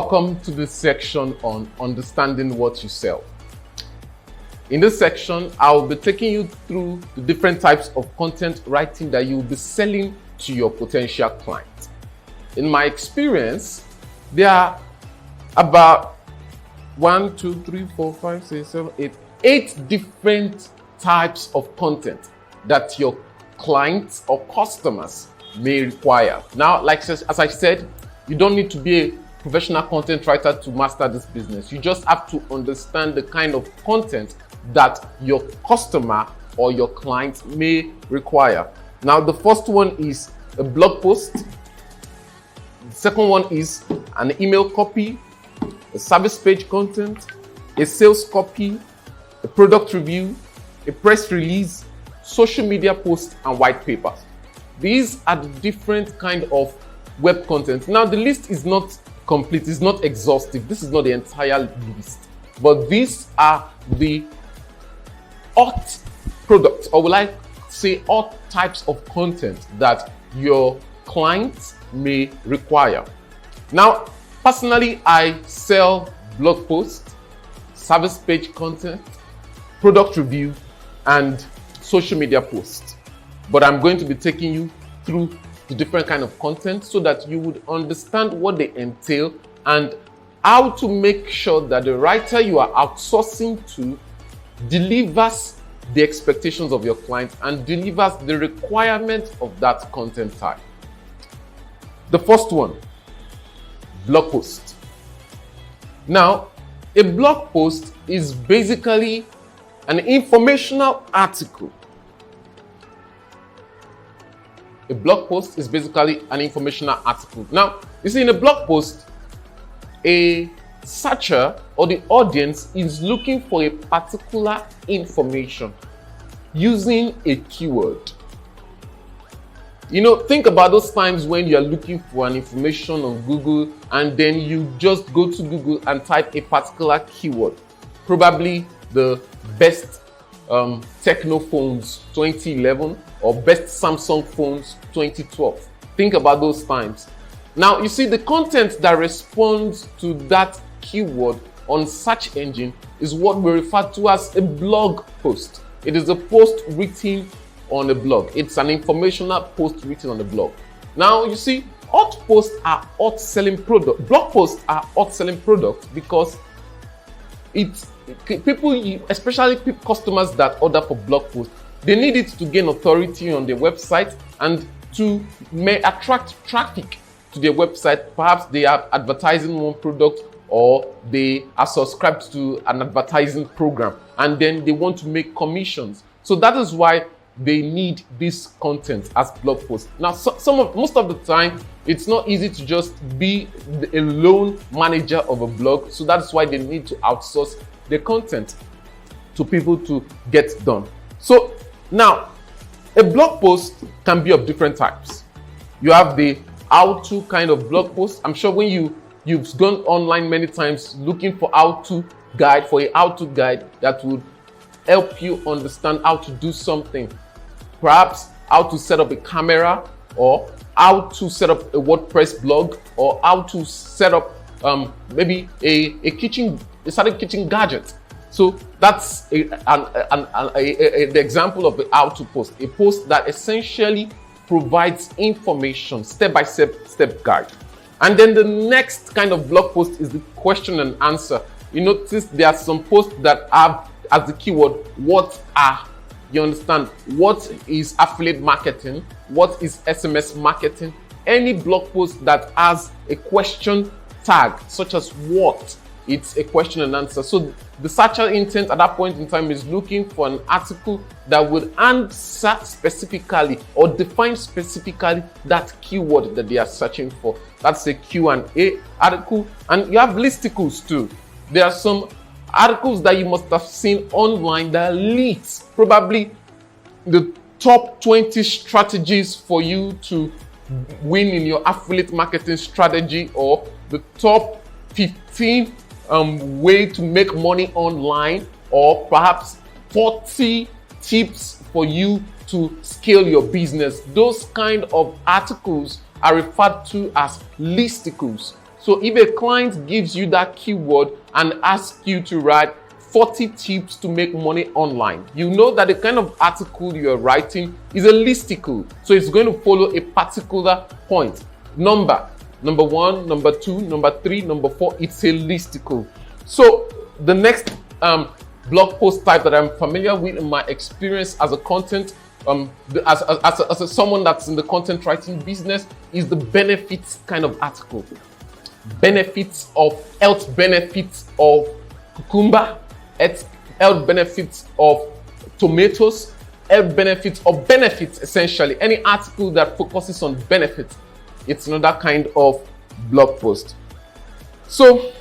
Welcome to this section on understanding what you sell. In this section, I'll be taking you through the different types of content writing that you'll be selling to your potential client. In my experience, there are about 8 different types of content that your clients or customers may require. Now, as I said, you don't need to be a professional content writer to master this business. You just have to understand the kind of content that your customer or your client may require. Now, the first one is a blog post. The second one is an email copy, a service page content, a sales copy, a product review, a press release, social media posts, and white papers. These are the different kind of web content. Now, the list is not complete, it's not exhaustive. This is not the entire list, but these are the hot products, or will I say hot types of content that your clients may require. Now, personally, I sell blog posts, service page content, product review, and social media posts. But I'm going to be taking you through the different kind of content so that you would understand what they entail and how to make sure that the writer you are outsourcing to delivers the expectations of your client and delivers the requirement of that content type. The first one, blog post. Now, a blog post is basically an informational article. A blog post is basically an informational article. Now, you see, in a blog post, a searcher or the audience is looking for a particular information using a keyword. You know, think about those times when you are looking for an information on Google and then you just go to Google and type a particular keyword, probably the best techno phones 2011 or best Samsung phones 2012. Think about those times. Now, you see, the content that responds to that keyword on search engine is what we refer to as a blog post. It is a post written on a blog. It's an informational post written on a blog. Now, you see, hot posts are hot selling product. Blog posts are hot selling products because people, especially customers that order for blog posts, they need it to gain authority on their website and to may attract traffic to their website. Perhaps they are advertising one product or they are subscribed to an advertising program and then they want to make commissions. So that is why they need this content as blog posts. Now, most of the time, it's not easy to just be a lone manager of a blog. So that's why they need to outsource the content to people to get done. So now, a blog post can be of different types. You have the how-to kind of blog post. I'm sure when you've gone online many times looking for how-to guide, for a how-to guide that would help you understand how to do something. Perhaps how to set up a camera, or how to set up a WordPress blog, or how to set up maybe a certain kitchen gadget. So that's the example of a how-to post, a post that essentially provides information, step-by-step guide. And then the next kind of blog post is the question and answer. You notice there are some posts that have as the keyword, what are, you understand, what is affiliate marketing, what is SMS marketing. Any blog post that has a question tag, such as what, it's a question and answer. So the searcher intent at that point in time is looking for an article that would answer specifically or define specifically that keyword that they are searching for. That's a Q&A article. And you have listicles too. There are some articles that you must have seen online that leads probably the top 20 strategies for you to win in your affiliate marketing strategy, or the top 15 way to make money online, or perhaps 40 tips for you to scale your business. Those kind of articles are referred to as listicles. So if a client gives you that keyword and asks you to write 40 tips to make money online, you know that the kind of article you're writing is a listicle. So it's going to follow a particular point. Number 1, number 2, number 3, number 4, it's a listicle. So the next blog post type that I'm familiar with in my experience as a content, as someone that's in the content writing business, is the benefits kind of article. Benefits of health benefits of cucumber, health benefits of tomatoes, health benefits or benefits, essentially. Any article that focuses on benefits, it's another kind of blog post. So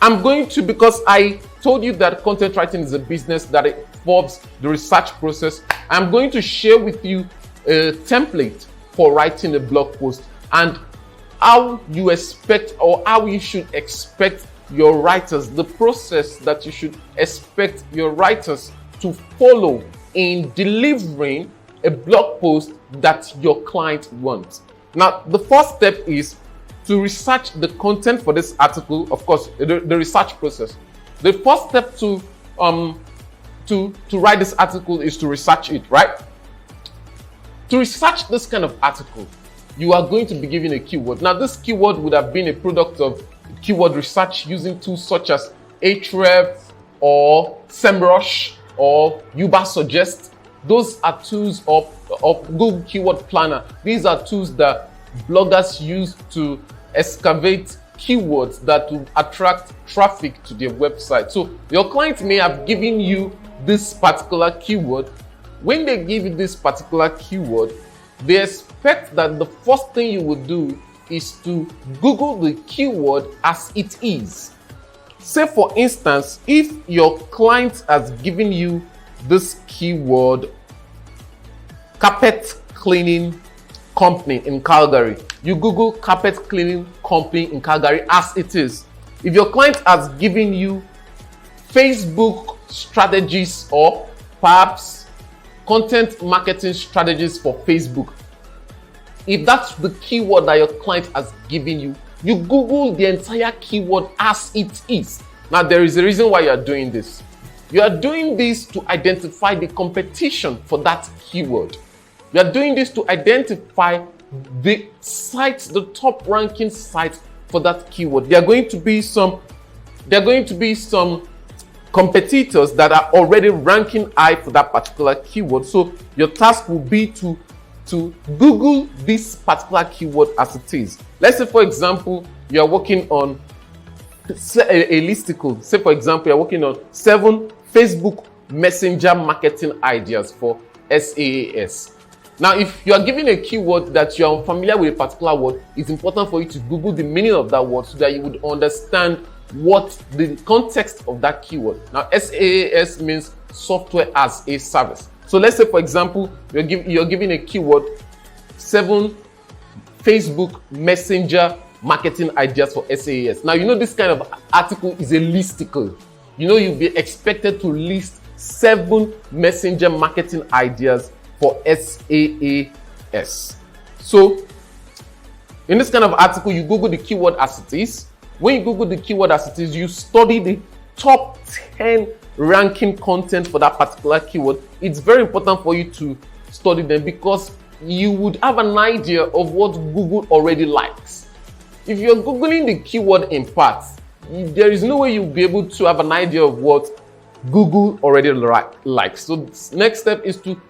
I'm going to, because I told you that content writing is a business that involves the research process, I'm going to share with you a template for writing a blog post and how you expect, or how you should expect your writers, the process that you should expect your writers to follow in delivering a blog post that your client wants. Now, the first step is to research the content for this article. Of course, the research process. The first step to write this article is to research it, right? To research this kind of article, you are going to be given a keyword. Now, this keyword would have been a product of keyword research using tools such as Ahrefs or SEMrush or Ubersuggest. Those are tools of Google Keyword Planner. These are tools that bloggers use to excavate keywords that will attract traffic to their website. So your client may have given you this particular keyword. When they give you this particular keyword, they expect that the first thing you will do is to Google the keyword as it is. Say for instance, if your client has given you this keyword, carpet cleaning company in Calgary, you Google carpet cleaning company in Calgary as it is. If your client has given you Facebook strategies or perhaps content marketing strategies for Facebook, if that's the keyword that your client has given you, you Google the entire keyword as it is. Now, there is a reason why you are doing this. You are doing this to identify the competition for that keyword. You are doing this to identify the sites, the top ranking sites for that keyword. There are going to be some competitors that are already ranking high for that particular keyword. So your task will be to Google this particular keyword as it is. Let's say, for example, you are working on a listicle. Say, for example, you are working on 7 Facebook Messenger marketing ideas for SaaS. Now, if you are given a keyword that you are unfamiliar with a particular word, it's important for you to Google the meaning of that word so that you would understand what the context of that keyword. Now, SaaS means software as a service. So let's say, for example, you're given a keyword, 7 Facebook Messenger marketing ideas for SaaS. Now, you know this kind of article is a listicle. You know you'll be expected to list 7 messenger marketing ideas for SaaS. So in this kind of article, you Google the keyword as it is. When you Google the keyword as it is, you study the top 10 ranking content for that particular keyword. It's very important for you to study them because you would have an idea of what Google already likes. If you're Googling the keyword in parts, there is no way you'll be able to have an idea of what Google already likes. So the next step is to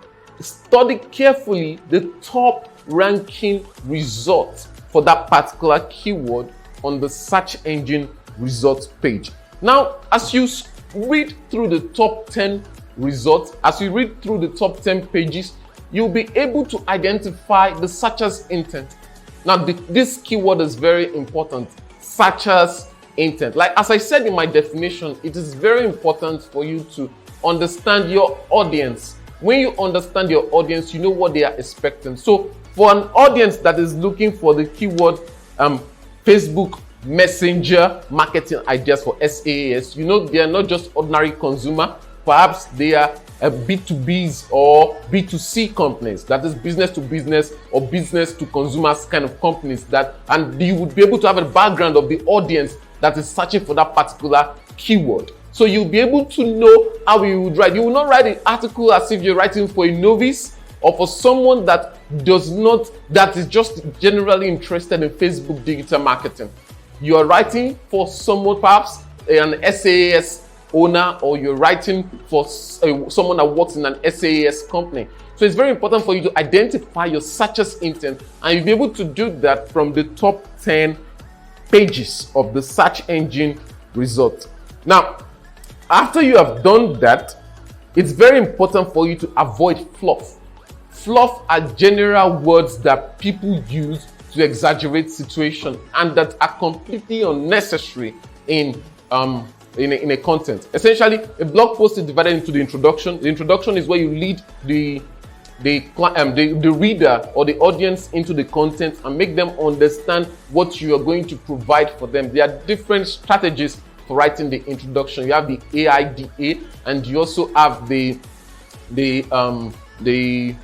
study carefully the top ranking results for that particular keyword on the search engine results page. Now, as you read through the top 10 results, as you read through the top 10 pages, you'll be able to identify the searcher's intent. Now, this keyword is very important, searcher's intent. Like as I said in my definition, it is very important for you to understand your audience. When you understand your audience, you know what they are expecting. So for an audience that is looking for the keyword Facebook Messenger marketing ideas for SaaS, you know they are not just ordinary consumer. Perhaps they are B2Bs or B2C companies, that is business to business or business to consumers kind of companies, and you would be able to have a background of the audience that is searching for that particular keyword. So you'll be able to know how you would write. You will not write an article as if you're writing for a novice or for someone that is just generally interested in Facebook digital marketing. You are writing for someone, perhaps an SaaS owner, or you're writing for someone that works in an SaaS company. So it's very important for you to identify your searcher's intent, and you'll be able to do that from the top 10 pages of the search engine result. Now, after you have done that, it's very important for you to avoid fluff. Fluff are general words that people use to exaggerate situation and that are completely unnecessary in a content. Essentially, a blog post is divided into the introduction. The introduction is where you lead the reader or the audience into the content and make them understand what you are going to provide for them. There are different strategies for writing the introduction. You have the AIDA, and you also have you have the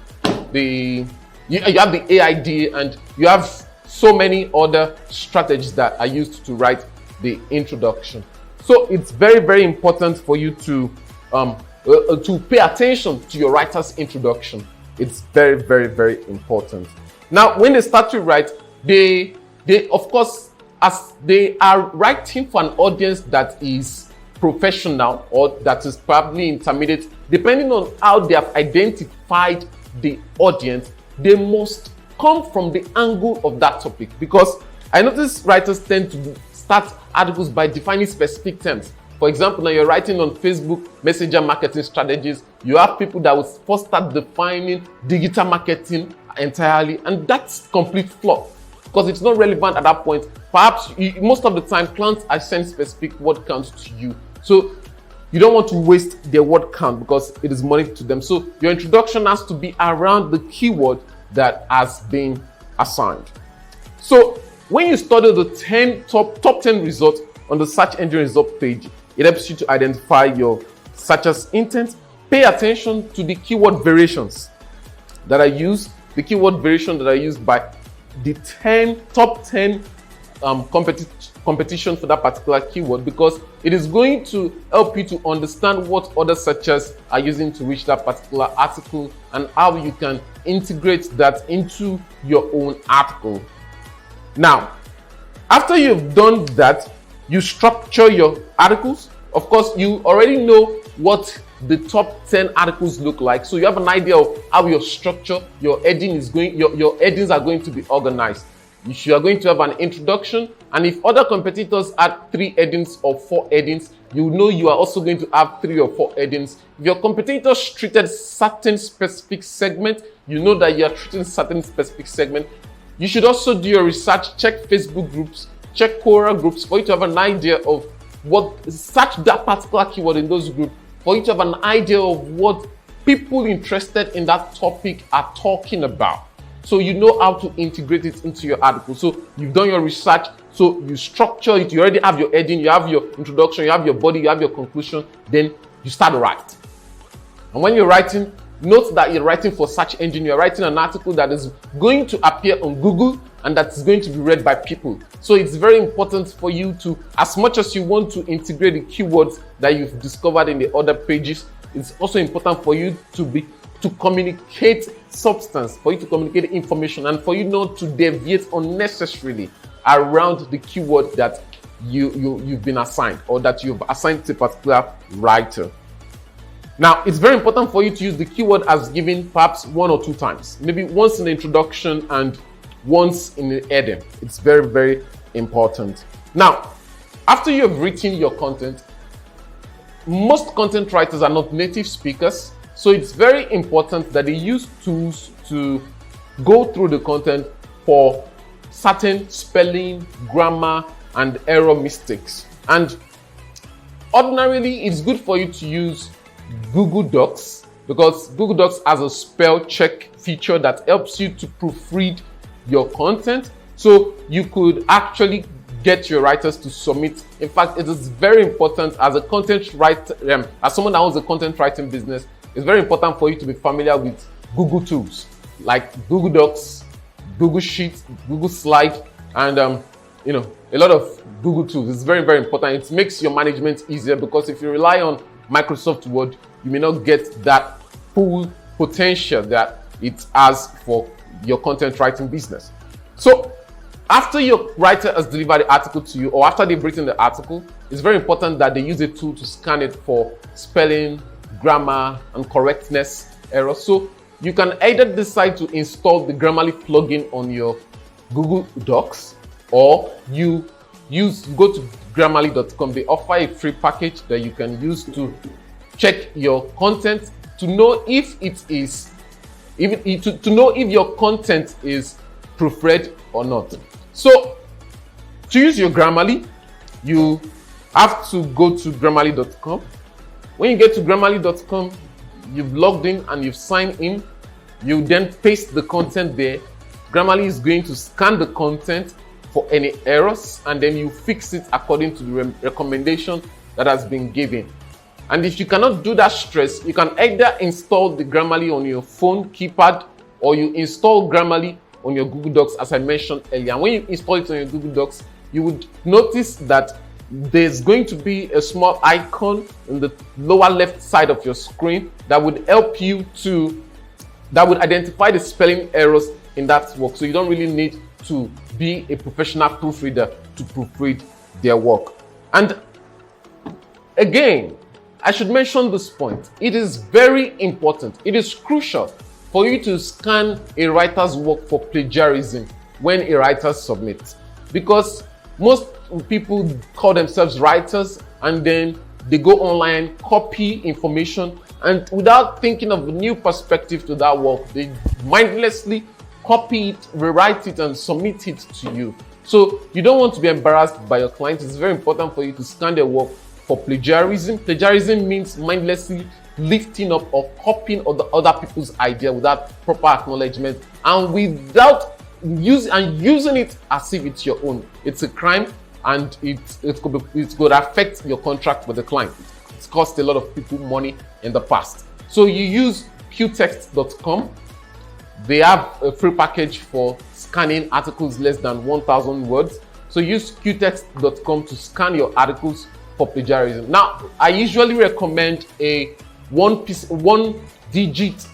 AIDA, and you have so many other strategies that are used to write the introduction. So it's very, very important for you to pay attention to your writer's introduction. It's very, very, very important. Now, when they start to write, they of course, as they are writing for an audience that is professional or that is probably intermediate, depending on how they have identified the audience, they must come from the angle of that topic. Because I notice writers tend to start articles by defining specific terms. For example, now you're writing on Facebook Messenger marketing strategies, you have people that will first start defining digital marketing entirely, and that's complete fluff because it's not relevant at that point. Perhaps most of the time, clients assign specific word counts to you. So you don't want to waste their word count because it is money to them. So your introduction has to be around the keyword that has been assigned. So when you study the top 10 results on the search engine result page, it helps you to identify your searcher's intent. Pay attention to the keyword variations that are used, the keyword variation that are used by the top 10 competition for that particular keyword, because it is going to help you to understand what other searchers are using to reach that particular article and how you can integrate that into your own article. Now, after you've done that, you structure your articles. Of course, you already know what the top 10 articles look like, so you have an idea of how your structure, your heading is going, your headings are going to be organized. You are going to have an introduction, and if other competitors add 3 headings or 4 headings, you know you are also going to have 3 or 4 headings. If your competitors treated certain specific segment, you know that you are treating certain specific segment. You should also do your research, check Facebook groups, check Quora groups for you to have an idea of search that particular keyword in those groups, for you to have an idea of what people interested in that topic are talking about. So you know how to integrate it into your article. So you've done your research, so you structure it, you already have your heading, you have your introduction, you have your body, you have your conclusion, then you start to write. And when you're writing, note that you're writing for search engine, you're writing an article that is going to appear on Google and that is going to be read by people. So it's very important for you to, as much as you want to integrate the keywords that you've discovered in the other pages, it's also important for you to communicate substance, for you to communicate information, and for you not to deviate unnecessarily around the keyword that you've been assigned or that you've assigned to a particular writer. Now, it's very important for you to use the keyword as given perhaps 1 or 2 times, maybe once in the introduction and once in the heading. It's very, very important. Now, after you have written your content, most content writers are not native speakers, so it's very important that they use tools to go through the content for certain spelling, grammar, and error mistakes. And ordinarily, it's good for you to use Google Docs, because Google Docs has a spell check feature that helps you to proofread your content, so you could actually get your writers to submit. In fact, it is very important as a content writer, as someone that owns a content writing business, it's very important for you to be familiar with Google tools like Google Docs, Google Sheets, Google Slide, and a lot of Google tools. It's very, very important. It makes your management easier, because if you rely on Microsoft Word, you may not get that full potential that it has for your content writing business. So after your writer has delivered the article to you, or after they've written the article, it's very important that they use a tool to scan it for spelling, grammar, and correctness errors. So you can either decide to install the Grammarly plugin on your Google Docs, or you go to Grammarly.com. They offer a free package that you can use to check your content to know if your content is proofread or not. So to use your Grammarly, you have to go to Grammarly.com. When you get to Grammarly.com, you've logged in and you've signed in. You then paste the content there. Grammarly is going to scan the content for any errors, and then you fix it according to the recommendation that has been given. And if you cannot do that stress, you can either install the Grammarly on your phone keypad, or you install Grammarly on your Google Docs, as I mentioned earlier. And when you install it on your Google Docs, you would notice that there's going to be a small icon in the lower left side of your screen that would help you that would identify the spelling errors in that work. So you don't really need to be a professional proofreader to proofread their work. And again, I should mention this point. It is very important. It is crucial for you to scan a writer's work for plagiarism when a writer submits, because most people call themselves writers and then they go online, copy information, and without thinking of a new perspective to that work, they mindlessly copy it, rewrite it, and submit it to you. So you don't want to be embarrassed by your clients. It's very important for you to scan their work for plagiarism. Plagiarism means mindlessly lifting up or copying other people's idea without proper acknowledgement and without using it as if it's your own. It's a crime, and it could affect your contract with the client. It's cost a lot of people money in the past. So you use qtext.com. They have a free package for scanning articles less than 1,000 words. So use qtext.com to scan your articles for plagiarism. Now, I usually recommend a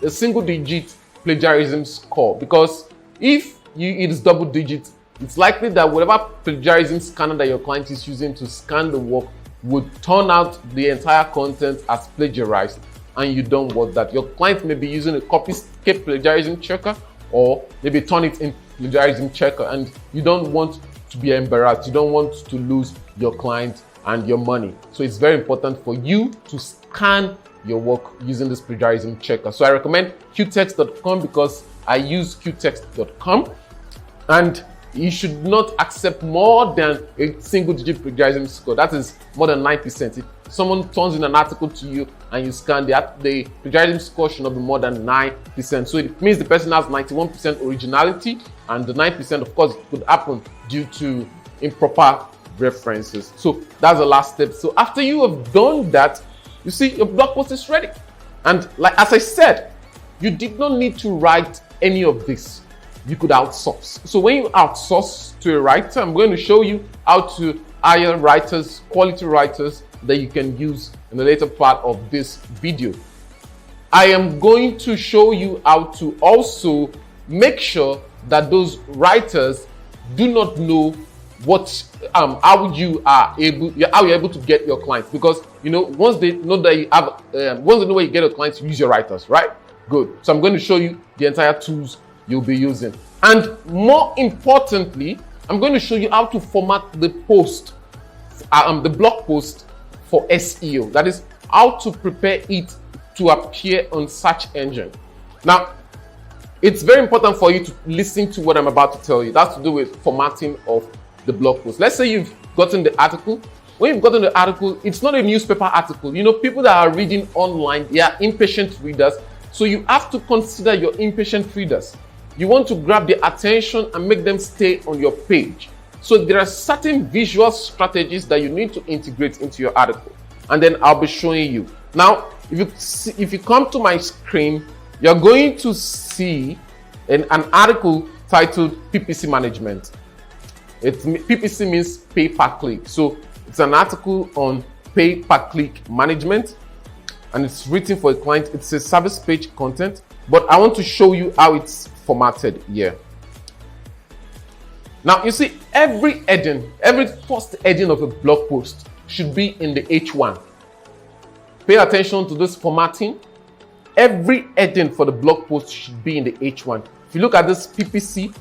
single digit plagiarism score, because if it is double digits, it's likely that whatever plagiarism scanner that your client is using to scan the work would turn out the entire content as plagiarized, and you don't want that. Your client may be using a copyscape plagiarism checker, or maybe turn it in plagiarism checker, and you don't want to be embarrassed. You don't want to lose your client and your money. So it's very important for you to scan your work using this plagiarism checker. So I recommend qtext.com because I use qtext.com, and you should not accept more than a single digit plagiarism score. That is more than 9%. If someone turns in an article to you and you scan the plagiarism score should not be more than 9%. So it means the person has 91% originality, and the 9%, of course, could happen due to improper references. So that's the last step. So after you have done that, you see your blog post is ready. And like as I said, you did not need to write any of this. You could outsource. So when you outsource to a writer, I'm going to show you how to hire writers, quality writers that you can use in the later part of this video. I am going to show you how to also make sure that those writers do not know how you're able to get your clients, because once they know that you have once they know where you get your clients, you use your writers, right? Good. So I'm going to show you the entire tools you'll be using, and more importantly, I'm going to show you how to format the post, the blog post for SEO. That is how to prepare it to appear on search engine. Now, it's very important for you to listen to what I'm about to tell you. That's to do with formatting of the blog post. Let's say you've gotten the article. When you've gotten the article, it's not a newspaper article. People that are reading online, they are impatient readers. So you have to consider your impatient readers. You want to grab their attention and make them stay on your page. So there are certain visual strategies that you need to integrate into your article, and then I'll be showing you. Now, if you come to my screen, you're going to see an article titled PPC Management. PPC means pay per click. So it's an article on pay per click management, and it's written for a client. It's a service page content, but I want to show you how it's formatted here. Now you see, every first heading of a blog post should be in the H1. Pay attention to this formatting. Every heading for the blog post should be in the H1. If you look at this PPC,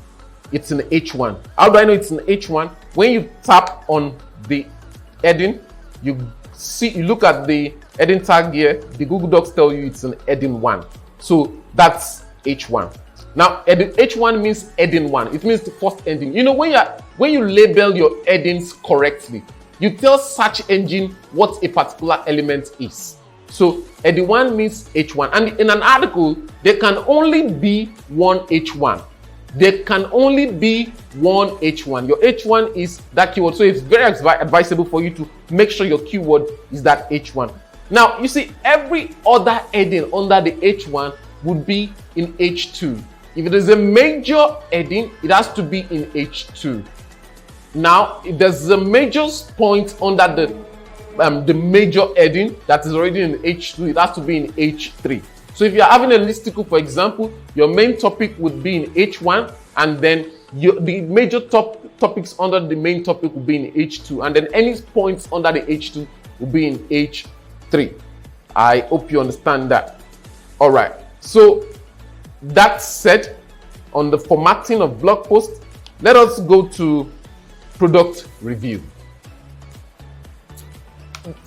it's in the H1. How do I know it's in the H1? When you tap on the heading, you look at the heading tag here. The Google Docs tell you it's in heading 1. So that's H1. Now, H1 means heading 1. It means the first heading. You know, when you label your headings correctly, you tell search engine what a particular element is. So heading 1 means H1. And in an article, there can only be one H1. There can only be one H1. Your H1 is that keyword. So it's very advisable for you to make sure your keyword is that H1. Now, you see, every other heading under the H1 would be in H2. If it is a major heading, it has to be in H2. Now, if there's a major point under the major heading that is already in H2, it has to be in H3. So if you're having a listicle, for example, your main topic would be in H1, and then the major topics under the main topic will be in H2, and then any points under the H2 will be in H3. I hope you understand that. All right. So that said, on the formatting of blog posts, let us go to product review.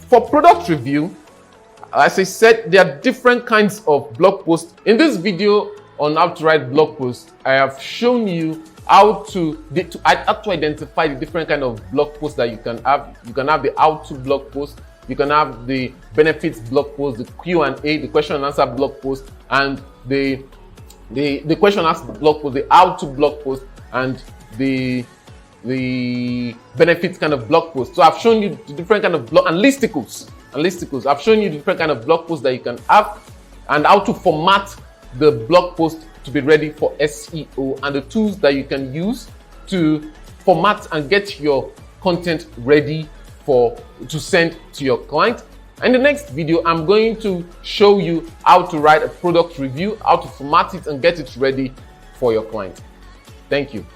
For product review, as I said, there are different kinds of blog posts. In this video on how to write blog posts, I have shown you how to identify the different kind of blog posts that you can have. You can have the how-to blog post, you can have the benefits blog post, the Q&A, the question and answer blog post, and the question and answer blog post, the how-to blog post, and the benefits kind of blog post. So I've shown you the different kind of blog and listicles. I've shown you the different kind of blog posts that you can have and how to format the blog post to be ready for SEO, and the tools that you can use to format and get your content ready to send to your client. In the next video, I'm going to show you how to write a product review, how to format it and get it ready for your client. Thank you.